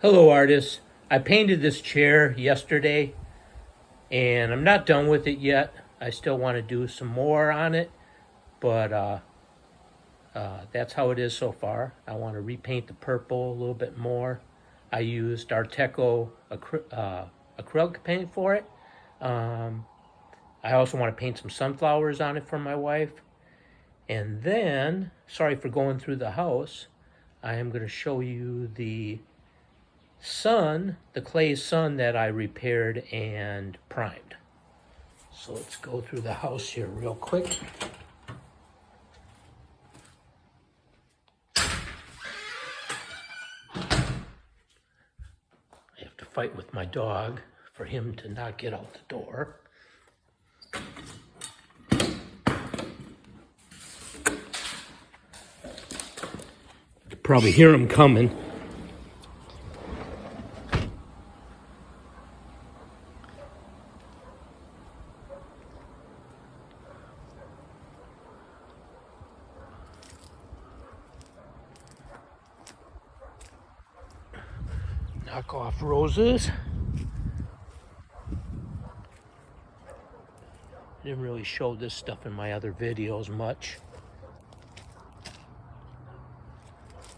Hello artists. I painted this chair yesterday and I'm not done with it yet. I still want to do some more on it, but that's how it is so far. I want to repaint the purple a little bit more. I used Arteco acrylic paint for it. I also want to paint some sunflowers on it for my wife. And then, sorry for going through the house, I am going to show you the clay sun that I repaired and primed. So let's go through the house here real quick. I have to fight with my dog for him to not get out the door. You can probably hear him coming. Knock off roses. I didn't really show this stuff in my other videos much.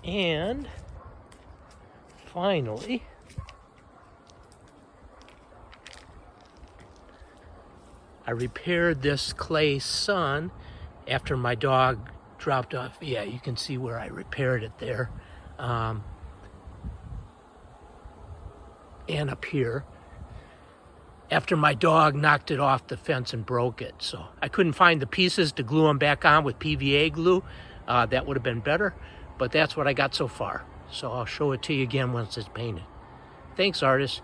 And finally, I repaired this clay sun after my dog dropped off. Yeah, you can see where I repaired it there. And up here, after my dog knocked it off the fence and broke it. So I couldn't find the pieces to glue them back on with PVA glue. That would have been better, but that's what I got so far. So I'll show it to you again once it's painted. Thanks, artists.